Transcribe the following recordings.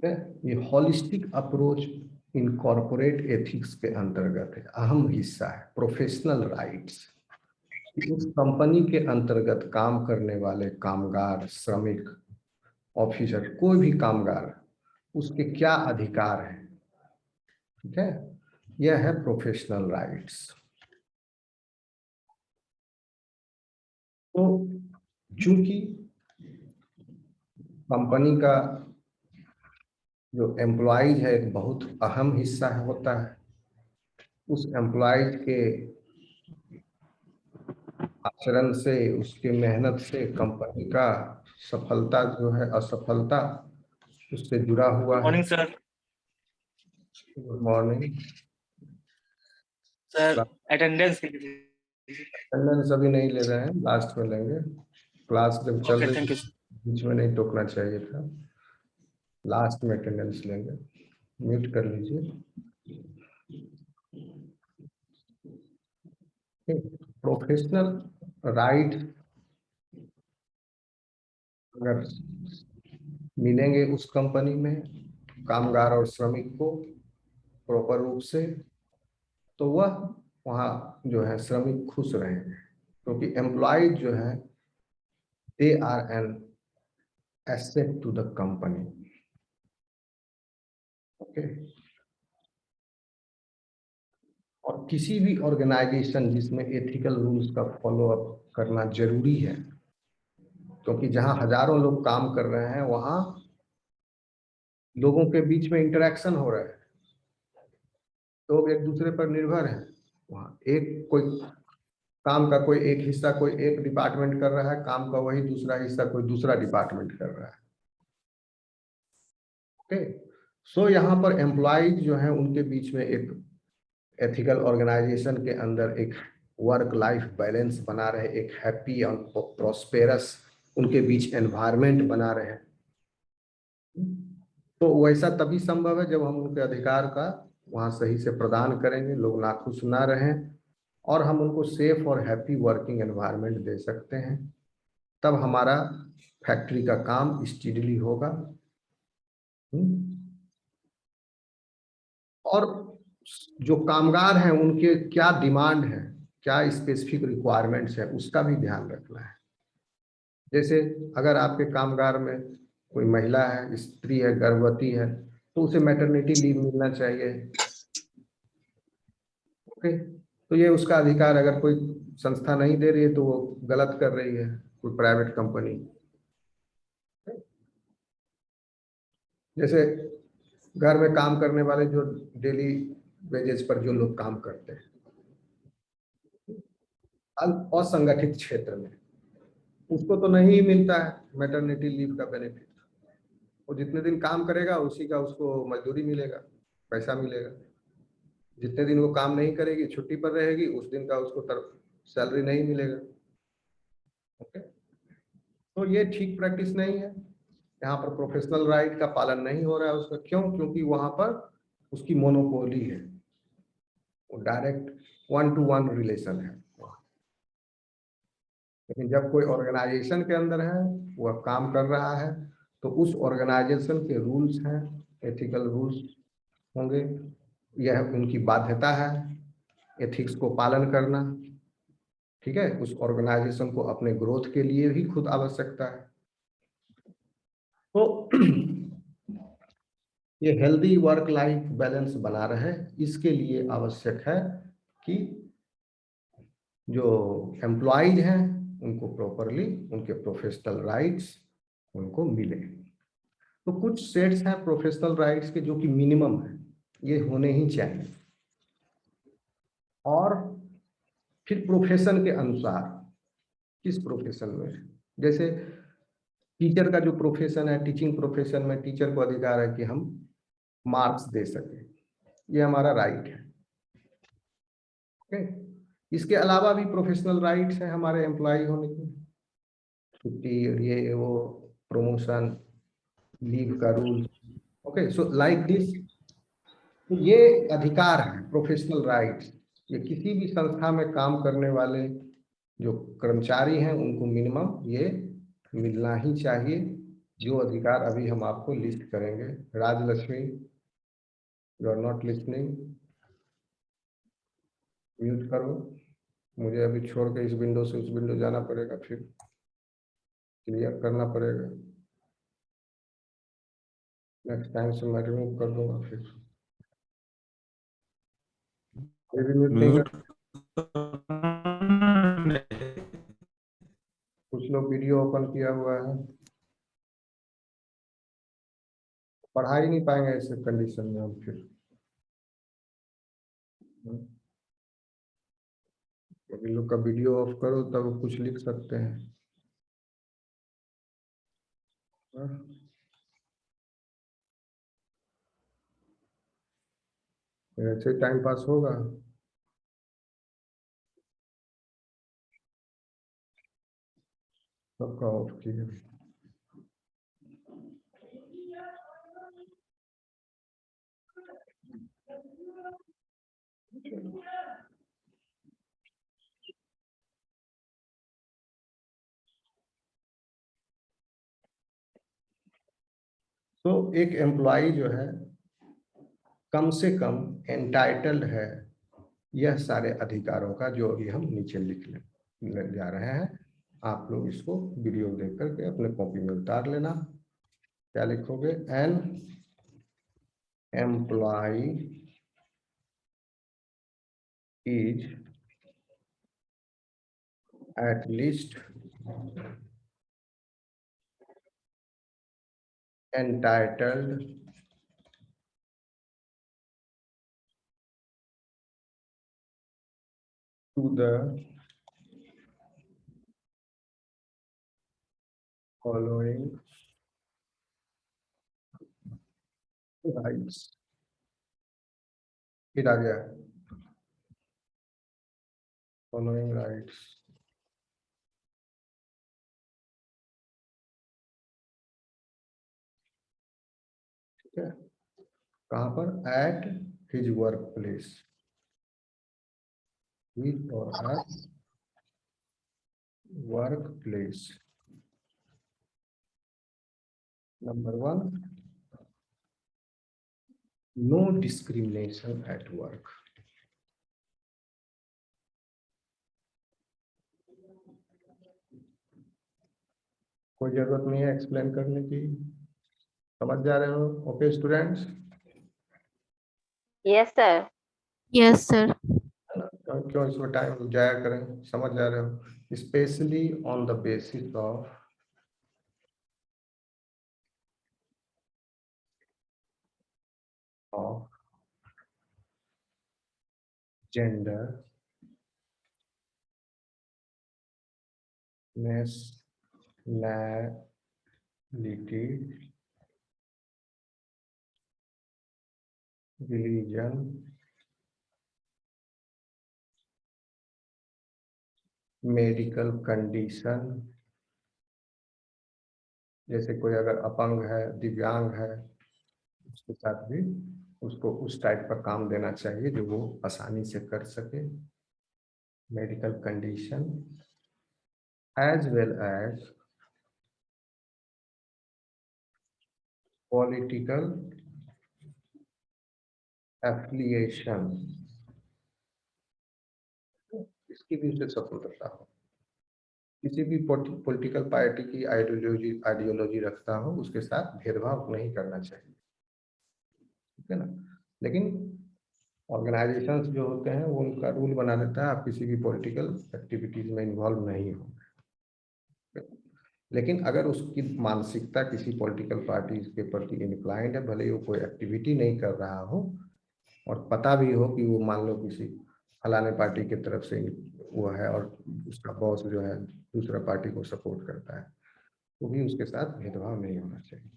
ये holistic approach in corporate ethics के अंतर्गत है, अहम हिस्सा है। प्रोफेशनल राइट्स, उस कंपनी के अंतर्गत काम करने वाले कामगार, श्रमिक, ऑफिसर, कोई भी कामगार, उसके क्या अधिकार हैं, ठीक है। यह है प्रोफेशनल राइट्स। तो चूंकि कंपनी का जो एम्प्लॉइज है एक बहुत अहम हिस्सा होता है, उस एम्प्लॉइज के आचरण से, उसके मेहनत से कंपनी का सफलता जो है असफलता उससे जुड़ा हुआ है। Morning sir. Good morning sir attendance के लिए। अटेंडेंस अभी नहीं ले रहे हैं, लास्ट में लेंगे। क्लास जब चल ओके, रही थैंक थी यू। बीच में नहीं टोकना चाहिए था, लास्ट में अटेंडेंस लेंगे। म्यूट कर लीजिए। प्रोफेशनल राइट अगर मिलेंगे उस कंपनी में कामगार और श्रमिक को प्रॉपर रूप से, तो वह वहाँ जो है श्रमिक खुश रहेंगे, क्योंकि एम्प्लॉयज जो है they are an asset to the company. Okay. और किसी भी ऑर्गेनाइजेशन जिसमें एथिकल रूल्स का फॉलो अप करना जरूरी है, क्योंकि जहां हजारों लोग काम कर रहे हैं वहां लोगों के बीच में इंटरेक्शन हो रहा है, लोग एक दूसरे पर निर्भर हैं। वहाँ एक कोई काम का कोई एक हिस्सा कोई एक डिपार्टमेंट कर रहा है, काम का वही दूसरा हिस्सा कोई दूसरा डिपार्टमेंट कर रहा है। ओके। सो यहाँ पर एम्प्लॉयज जो है उनके बीच में एक एथिकल ऑर्गेनाइजेशन के अंदर एक वर्क लाइफ बैलेंस बना रहे, एक हैप्पी और प्रॉस्पेरस उनके बीच एनवायरनमेंट बना रहे। तो वैसा तभी संभव है जब हम उनके अधिकार का वहाँ सही से प्रदान करेंगे, लोग नाखुश ना रहें, और हम उनको सेफ और हैप्पी वर्किंग एनवायरनमेंट दे सकते हैं। तब हमारा फैक्ट्री का काम स्टीडली होगा। और जो कामगार हैं उनके क्या डिमांड है, क्या स्पेसिफिक रिक्वायरमेंट्स है, उसका भी ध्यान रखना है। जैसे अगर आपके कामगार में कोई महिला है, स्त्री है, गर्भवती है, तो उसे मैटरनिटी लीव मिलना चाहिए। ओके। तो ये उसका अधिकार, अगर कोई संस्था नहीं दे रही है तो वो गलत कर रही है, कोई प्राइवेट कंपनी। जैसे घर में काम करने वाले जो डेली वेजेस पर जो लोग काम करते हैं असंगठित क्षेत्र में, उसको तो नहीं मिलता है मैटरनिटी लीव का बेनिफिट। वो जितने दिन काम करेगा उसी का उसको मजदूरी मिलेगा, पैसा मिलेगा। जितने दिन वो काम नहीं करेगी, छुट्टी पर रहेगी, उस दिन का उसको सैलरी नहीं मिलेगा। ओके। तो ये ठीक प्रैक्टिस नहीं है। यहाँ पर प्रोफेशनल राइट का पालन नहीं हो रहा है उसका। क्यों? क्योंकि वहां पर उसकी मोनोपोली है, वो डायरेक्ट 1-to-1 रिलेशन है। लेकिन जब कोई ऑर्गेनाइजेशन के अंदर है, वह काम कर रहा है, तो उस ऑर्गेनाइजेशन के रूल्स हैं, एथिकल रूल्स होंगे। यह उनकी बाध्यता है एथिक्स को पालन करना। ठीक है। उस ऑर्गेनाइजेशन को अपने ग्रोथ के लिए भी खुद आवश्यकता है। तो ये हेल्दी वर्क लाइफ बैलेंस बना रहे, इसके लिए आवश्यक है कि जो एम्प्लॉयज हैं उनको प्रॉपरली उनके प्रोफेशनल राइट्स उनको मिले। तो कुछ सेट्स हैं प्रोफेशनल राइट्स के जो कि मिनिमम है, ये होने ही चाहिए। और फिर प्रोफेशन के अनुसार किस प्रोफेशन में, जैसे टीचर का जो प्रोफेशन है, टीचिंग प्रोफेशन में टीचर को अधिकार है कि हम मार्क्स दे सके, ये हमारा राइट है। ओके। इसके अलावा भी प्रोफेशनल राइट्स हैं हमारे एम्प्लॉय होने की, छुट्टी, ये वो, प्रमोशन, लीव का rule. Okay. So like this, ये अधिकार है प्रोफेशनल राइट्स। ये किसी भी संस्था में काम करने वाले जो कर्मचारी हैं उनको मिनिमम ये मिलना ही चाहिए। जो अधिकार अभी हम आपको लिस्ट करेंगे। Rajalakshmi, you are not listening, mute करो। मुझे अभी छोड़ के इस विंडो से उस विंडो जाना पड़ेगा, फिर क्लियर करना पड़ेगा। नेक्स्ट टाइम से मैं रिमूव कर दूंगा फिर। ये भी म्यूट नहीं कर। म्यूट कुछ लोग वीडियो ओपन किया हुआ है, पढ़ा ही नहीं पाएंगे ऐसे कंडीशन में हम फिर। इन लोग का वीडियो ऑफ करो तब कुछ लिख सकते हैं। ऐसे टाइम पास होगा। सबका ऑफ किया। तो एक एम्प्लॉय जो है कम से कम एंटाइटल्ड है यह सारे अधिकारों का, जो अभी हम नीचे लिख ले जा रहे हैं। आप लोग इसको वीडियो देख करके अपने कॉपी में उतार लेना। क्या लिखोगे? An employee is at least entitled to the following rights। फिर आ गया following rights। ठीक है, कहाँ पर? At his work place, his और at work place. Number 1, no discrimination at work. कोई जरूरत नहीं है एक्सप्लेन करने की, समझ जा रहे हो? Okay students? Yes sir. Yes sir. क्यों इसमें टाइम जाया करें, समझ जा रहे हो? Specially on the basis of gender, nationality, religion, medical condition. जैसे कोई अगर अपंग है, दिव्यांग है, उसके साथ भी उसको उस टाइप का काम देना चाहिए जो वो आसानी से कर सके। Medical condition as well as political affiliation, इसकी भी उसे स्वतंत्रता हो। किसी भी पॉलिटिकल पार्टी की आइडियोलॉजी रखता हो, उसके साथ भेदभाव नहीं करना चाहिए, ठीक है ना। लेकिन ऑर्गेनाइजेशंस जो होते हैं वो उनका रूल बना देता है आप किसी भी पॉलिटिकल एक्टिविटीज में इन्वॉल्व नहीं हो। लेकिन अगर उसकी मानसिकता किसी पॉलिटिकल पार्टी के प्रति इंक्लाइंड है, भले ही वो कोई एक्टिविटी नहीं कर रहा हो और पता भी हो कि वो मान लो किसी फलाने पार्टी की तरफ से वो है और उसका बॉस जो है दूसरा पार्टी को सपोर्ट करता है, तो भी उसके साथ भेदभाव नहीं होना चाहिए।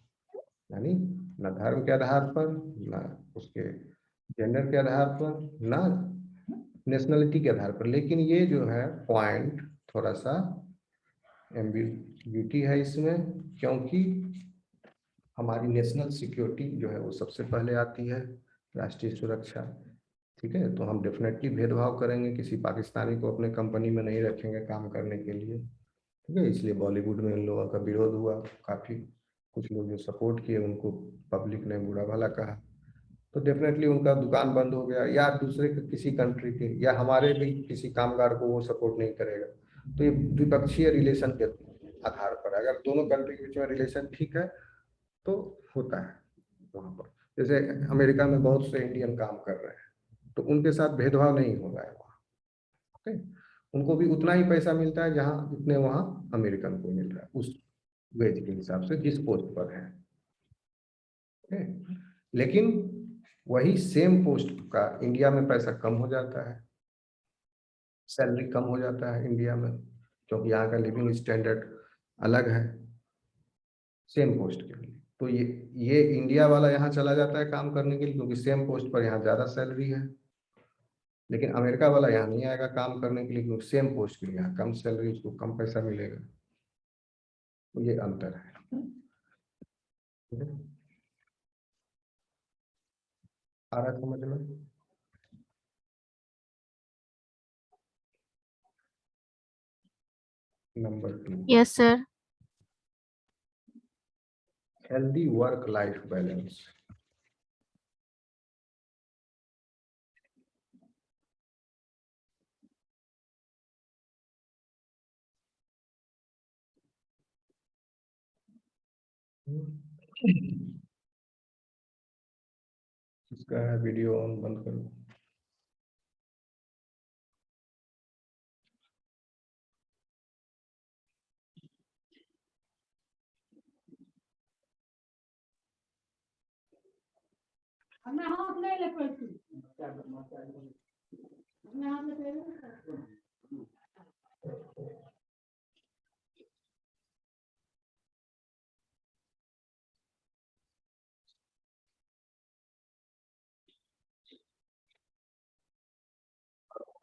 यानी न धर्म के आधार पर, न उसके जेंडर के आधार पर, ना नेशनलिटी के आधार पर। लेकिन ये जो है पॉइंट थोड़ा सा एम्बिग्यूटी है इसमें, क्योंकि हमारी नेशनल सिक्योरिटी जो है वो सबसे पहले आती है, राष्ट्रीय सुरक्षा। ठीक है, तो हम डेफिनेटली भेदभाव करेंगे, किसी पाकिस्तानी को अपने कंपनी में नहीं रखेंगे काम करने के लिए। ठीक है, इसलिए बॉलीवुड में इन लोगों का विरोध हुआ काफ़ी, कुछ लोग जो सपोर्ट किए उनको पब्लिक ने बुरा भला कहा, तो डेफिनेटली उनका दुकान बंद हो गया, या दूसरे किसी कंट्री के या हमारे भी किसी कामगार को वो सपोर्ट नहीं करेगा। तो ये द्विपक्षीय रिलेशन के आधार पर, अगर दोनों कंट्री के बीच में रिलेशन ठीक है तो होता है वहां पर। जैसे अमेरिका में बहुत से इंडियन काम कर रहे हैं, तो उनके साथ भेदभाव नहीं हो रहा है वहाँ। ओके, उनको भी उतना ही पैसा मिलता है जहाँ जितने वहाँ अमेरिकन को मिल रहा है, उस वेज के हिसाब से जिस पोस्ट पर है। ओके, लेकिन वही सेम पोस्ट का इंडिया में पैसा कम हो जाता है, सैलरी कम हो जाता है इंडिया में, क्योंकि यहाँ का लिविंग स्टैंडर्ड अलग है सेम पोस्ट के लिए। तो ये इंडिया वाला यहाँ चला जाता है काम करने के लिए, क्योंकि सेम पोस्ट पर यहाँ ज़्यादा सैलरी है। लेकिन अमेरिका वाला यहाँ नहीं आएगा काम करने के लिए, क्योंकि सेम पोस्ट के लिए यहाँ कम सैलरी, उसको कम पैसा मिलेगा। तो ये अंतर है। आ रहा है समझ में? Number 2, yes sir. Healthy work life balance. इसका है वीडियो ऑन, बंद करो।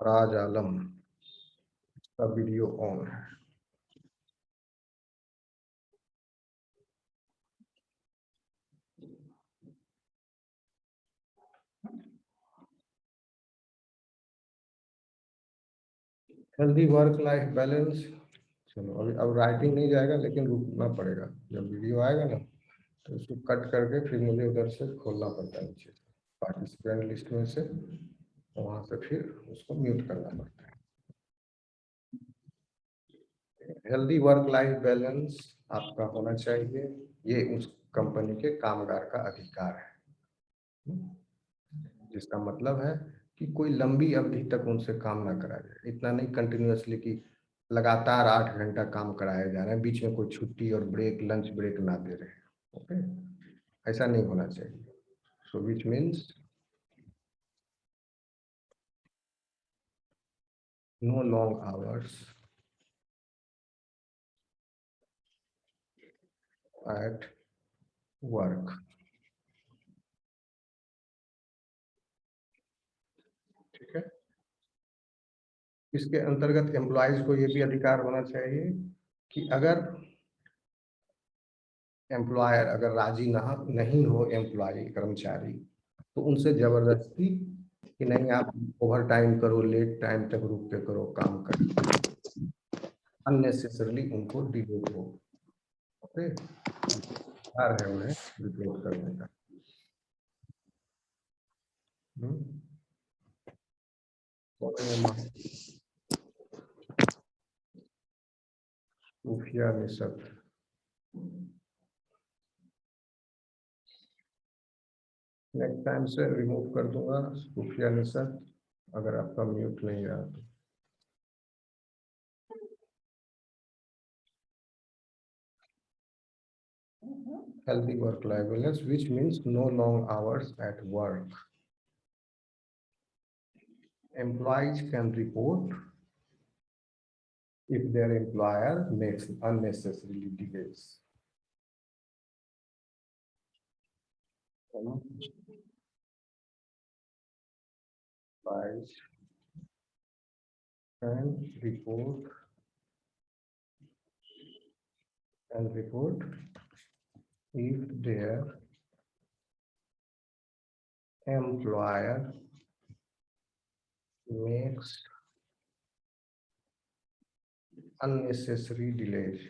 राज आलम का वीडियो ऑन है। Healthy work life balance. चलो अभी अब राइटिंग नहीं जाएगा, लेकिन रुकना पड़ेगा, जब वीडियो आएगा ना तो उसको कट करके फिर मुझे उधर से खोलना पड़ता है नीचे पार्टिसिपेंट लिस्ट में से, वहां से फिर उसको म्यूट करना पड़ता है। हेल्दी वर्क लाइफ बैलेंस आपका होना चाहिए, ये उस कंपनी के कामगार का अधिकार है, जिसका मतलब है कि कोई लंबी अवधि तक उनसे काम ना कराया जाए। इतना नहीं कंटिन्यूअसली कि लगातार 8 घंटा काम कराया जा रहा है, बीच में कोई छुट्टी और ब्रेक, लंच ब्रेक ना दे रहे हैं। ओके, ऐसा नहीं होना चाहिए। So which means no long hours at work. ठीक है, इसके अंतर्गत एम्प्लॉयज को ये भी अधिकार होना चाहिए कि अगर एम्प्लॉयर अगर राजी नहीं हो, एम्प्लॉय कर्मचारी, तो उनसे जबरदस्ती कि नहीं आप ओवर टाइम करो, लेट टाइम तक रुक के करो, काम करो, अननेसेसरली उनको डिले हो। ओके, अधिकार है उन्हें रिपोर्ट करने का। सूफिया निसत, नेक्स्ट टाइम से रिमूव कर दूंगा सूफिया निसत, अगर आपका म्यूट नहीं रहा तो। Healthy work-life balance, which means no long hours at work. Employees can report if their employer makes unnecessary delays. Employees can report if their employer makes unnecessary delays.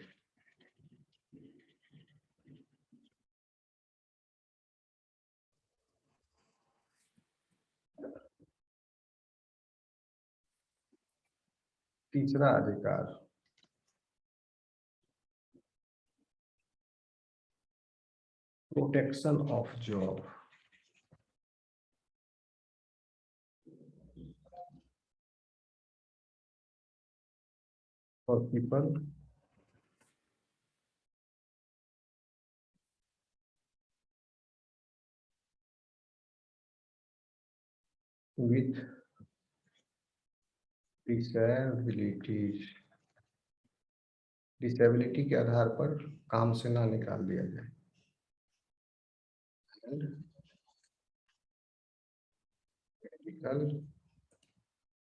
तीसरा अधिकार protection of job. For people with disability के आधार पर काम से ना निकाल दिया जाए। मेडिकल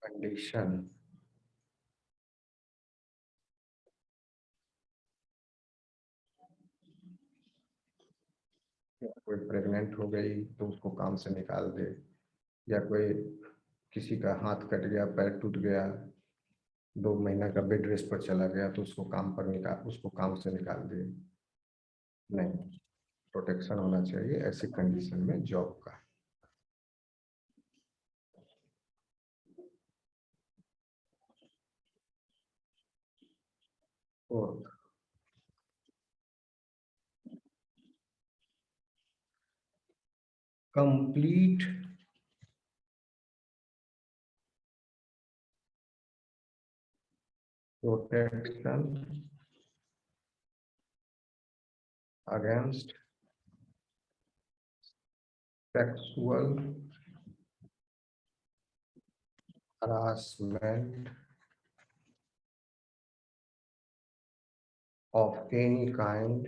कंडीशन, कोई प्रेग्नेंट हो गई तो उसको काम से निकाल दे, या कोई किसी का हाथ कट गया, पैर टूट गया, 2 महीना का बेड रेस्ट पर चला गया तो उसको काम से निकाल दे। नहीं, प्रोटेक्शन होना चाहिए ऐसी कंडीशन में जॉब का। और complete protection against sexual harassment of any kind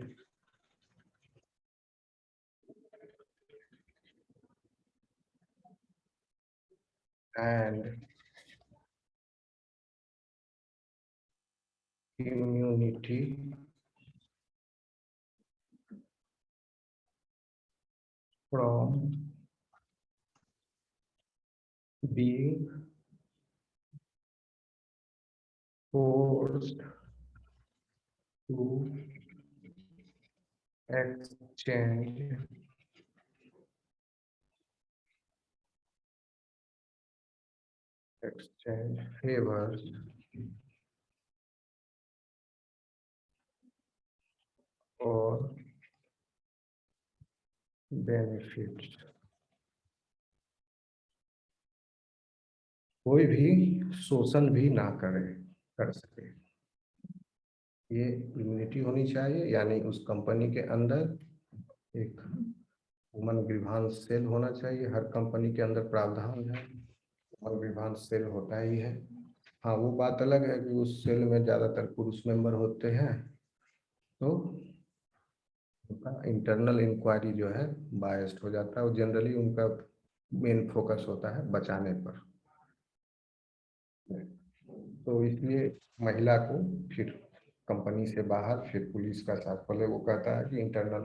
and immunity from being forced to exchange favors or benefits। कोई भी शोषण भी ना कर सके। ये इम्यूनिटी होनी चाहिए, यानी उस कंपनी के अंदर एक वुमन ग्रीवांस सेल होना चाहिए। हर कंपनी के अंदर प्रावधान है, वुमन ग्रीवांस सेल होता ही है। हाँ, वो बात अलग है कि उस सेल में ज़्यादातर पुरुष मेंबर होते हैं, तो उनका इंटरनल इंक्वायरी जो है बायस्ड हो जाता है, और जनरली उनका मेन फोकस होता है बचाने पर। तो इसलिए महिला को फिर कंपनी से बाहर फिर पुलिस का साथ, पहले वो कहता है कि इंटरनल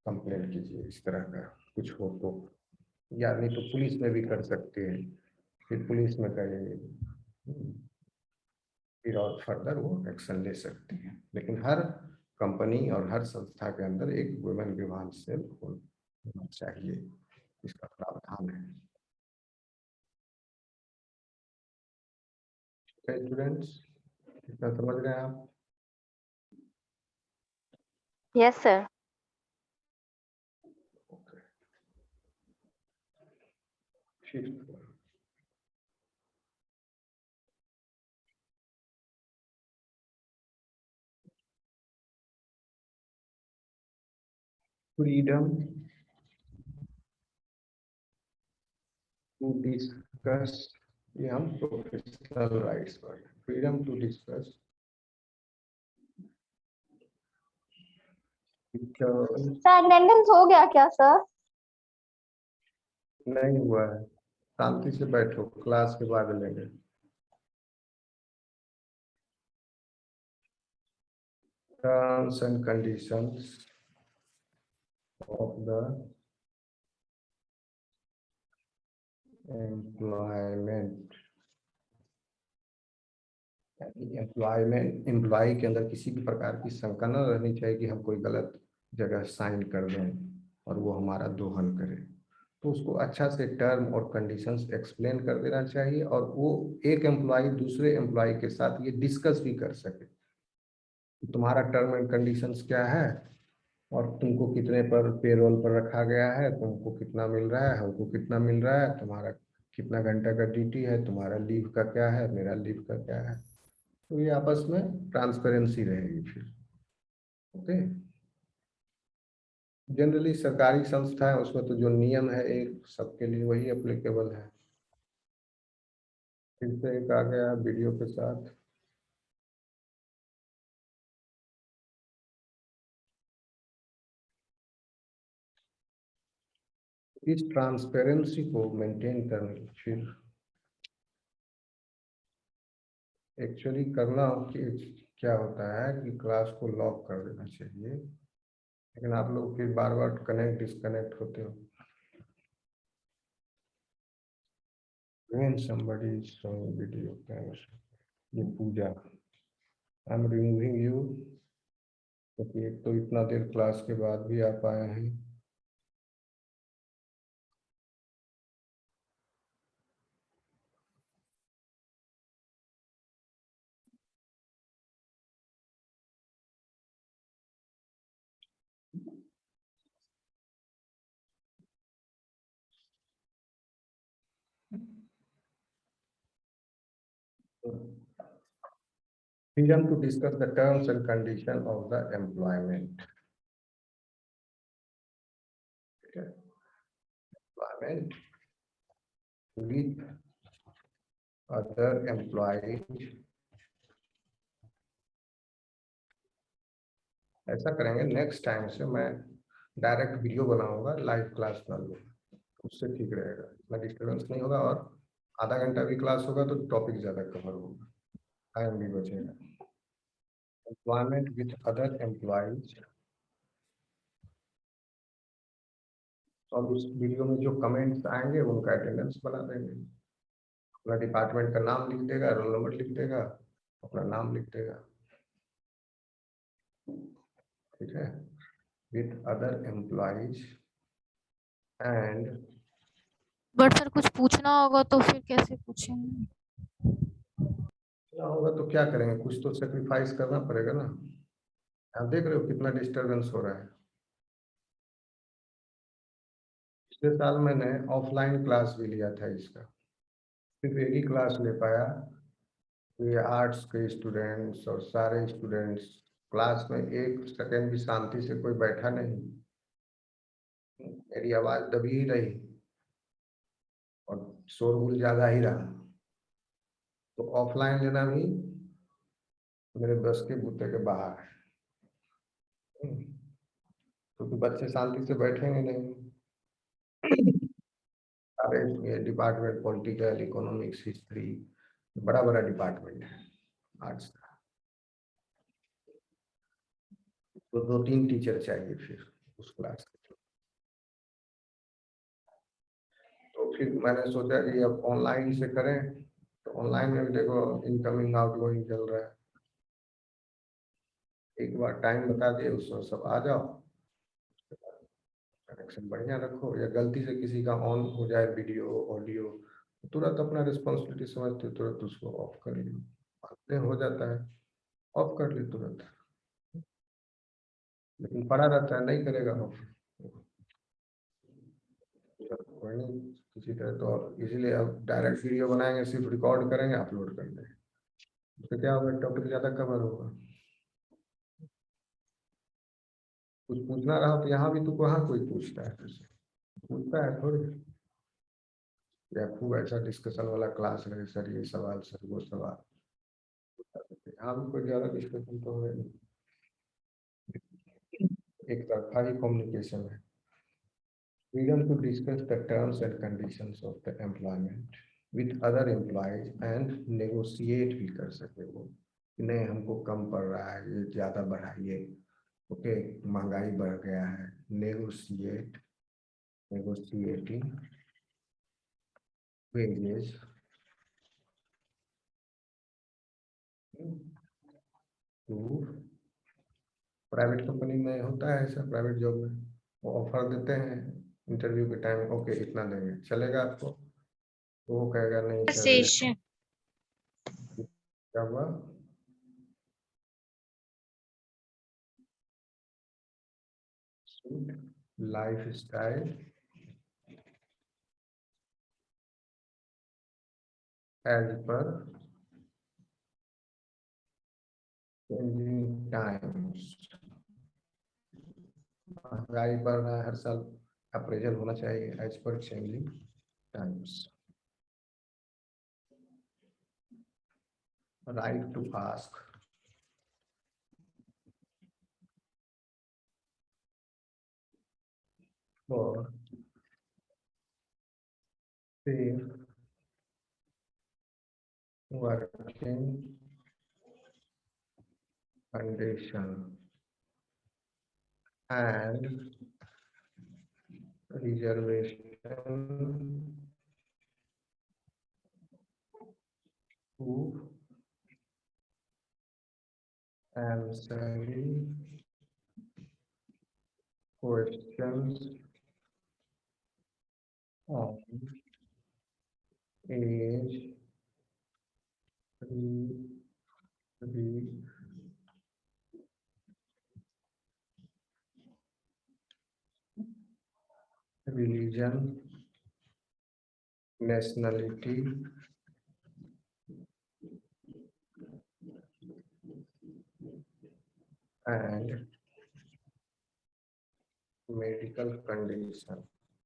कंप्लेंट कीजिए, इस तरह का कुछ हो तो, या नहीं तो पुलिस में भी कर सकते हैं, फिर पुलिस में करेंगे, फिर और फर्दर वो एक्शन ले सकती है। लेकिन हर कंपनी और हर संस्था के अंदर एक वुमेन ग्रीवांस सेल होना चाहिए, इसका प्रावधान है। स्टूडेंट्स, कितना समझ रहे हैं आप? Yes sir. Freedom to discuss, ये हम प्रोफेशनल राइट्स पर, फ्रीडम टू डिस्कस अटेंडेंस हो गया क्या सर? नहीं हुआ है, शांति से बैठो, क्लास के बाद लेंगे। Terms and conditions of the employment. Employee के अंदर किसी भी प्रकार की शंका न रहनी चाहिए कि हम कोई गलत जगह साइन कर दें और वो हमारा दोहन करे। तो उसको अच्छा से टर्म और कंडीशंस एक्सप्लेन कर देना चाहिए, और वो एक एम्प्लॉय दूसरे एम्प्लॉय के साथ ये डिस्कस भी कर सके कि तुम्हारा टर्म एंड कंडीशंस क्या है, और तुमको कितने पर पेरोल पर रखा गया है, तुमको कितना मिल रहा है, हमको कितना मिल रहा है, तुम्हारा कितना घंटा का ड्यूटी है, तुम्हारा लीव का क्या है, मेरा लीव का क्या है। तो ये आपस में ट्रांसपेरेंसी रहेगी फिर। ओके। जनरली सरकारी संस्था है, उसमें तो जो नियम है एक सबके लिए वही एप्लीकेबल है। फिर से एक आ गया वीडियो के साथ। इस ट्रांसपेरेंसी को मेंटेन करने फिर एक्चुअली करना कि क्या होता है कि क्लास को लॉक कर देना चाहिए, लेकिन आप लोग फिर बार बार कनेक्ट डिस्कनेक्ट होते हो। When somebody is showing video camera, ये पूजा, आई एम रिमूविंग यू, क्योंकि एक तो इतना देर क्लास के बाद भी आप आए हैं। Freedom to discuss the terms and condition of the employment. Okay. Employment with other employees. ऐसा करेंगे, नेक्स्ट टाइम से मैं डायरेक्ट वीडियो बनाऊंगा, लाइव क्लास बना लूंगा, उससे ठीक रहेगा, इतना डिस्टर्बेंस नहीं होगा, और आधा घंटा भी क्लास होगा तो टॉपिक ज्यादा कवर होगा, टाइम भी बचेगा। एम्प्लॉयमेंट विथ अदर एम्प्लॉयज, और उस वीडियो में जो कमेंट्स आएंगे उनका अटेंडेंस बना देंगे, अपना डिपार्टमेंट का नाम लिख देगा, रोल नंबर लिख देगा, अपना नाम लिख देगा। ठीक है। With other employees and, but sir कुछ पूछना होगा तो फिर कैसे पूछेंगे? होगा तो क्या करेंगे, कुछ तो सेक्रीफाइस करना पड़ेगा ना। आप देख रहे हो कितना डिस्टरबेंस हो रहा है। पिछले साल मैंने ऑफलाइन क्लास भी लिया था इसका, सिर्फ एक ही क्लास ले पाया। ये आर्ट्स के स्टूडेंट्स और सारे स्टूडेंट्स, क्लास में एक सेकंड भी शांति से कोई बैठा नहीं, मेरी आवाज दबी ही रही और शोरगुल ज्यादा ही रहा। तो ऑफलाइन लेना भी मेरे बस के बूते के बाहर है। क्योंकि बच्चे शांति से बैठेंगे नहीं। सारे ये डिपार्टमेंट पॉलिटिकल, इकोनॉमिक्स, हिस्ट्री, बड़ा बड़ा डिपार्टमेंट है आर्ट्स का, तो 2-3 टीचर चाहिए फिर उस क्लास के। तो फिर मैंने सोचा कि अब ऑनलाइन से करें, तो ऑनलाइन में भी देखो इनकमिंग आउटगोइंग चल रहा है। एक बार टाइम बता दिए, उसमें सब आ जाओ, कनेक्शन बढ़िया रखो, या गलती से किसी का ऑन हो जाए वीडियो ऑडियो, तुरंत अपना रिस्पॉन्सिबिलिटी समझते तुरंत उसको ऑफ कर लो, बाद में हो जाता है, ऑफ कर ली तुरंत। लेकिन पड़ा रहता है, नहीं करेगा ऑफ, कोई नहीं, किसी तरह तो इसीलिए अब डायरेक्ट वीडियो बनाएंगे, सिर्फ रिकॉर्ड करेंगे, अपलोड कर देंगे, उससे क्या होगा, टॉपिक ज्यादा कवर होगा। कुछ पूछना रहा तो यहाँ भी तो कहाँ कोई पूछता है, तुझसे पूछता है थोड़ी, या खूब ऐसा डिस्कशन वाला क्लास रहे, सर ये सवाल, सर वो सवाल, यहाँ भी कोई ज्यादा डिस्कशन तो है नहीं, एक तरफा ही कम्युनिकेशन है। Freedom to discuss the terms and conditions of the employment with other employees and negotiate भी कर सके वो, कि नहीं हमको कम पड़ रहा है, ये ज्यादा बढ़ाइए, ओके महंगाई बढ़ गया है, negotiate, negotiating wages to, private company में होता है ऐसा, प्राइवेट जॉब में वो ऑफर देते हैं इंटरव्यू के टाइम ओके इतना देंगे, चलेगा आपको? तो वो कहेगा नहीं Yes, चलेगा। Asian. क्या हुआ? Lifestyle as per changing times. महंगाई बढ़ रहा है, हर साल अप्रेजल होना चाहिए as per changing times. Right to ask, for safe working condition and reservation to answering questions on age, religion, nationality, and medical condition.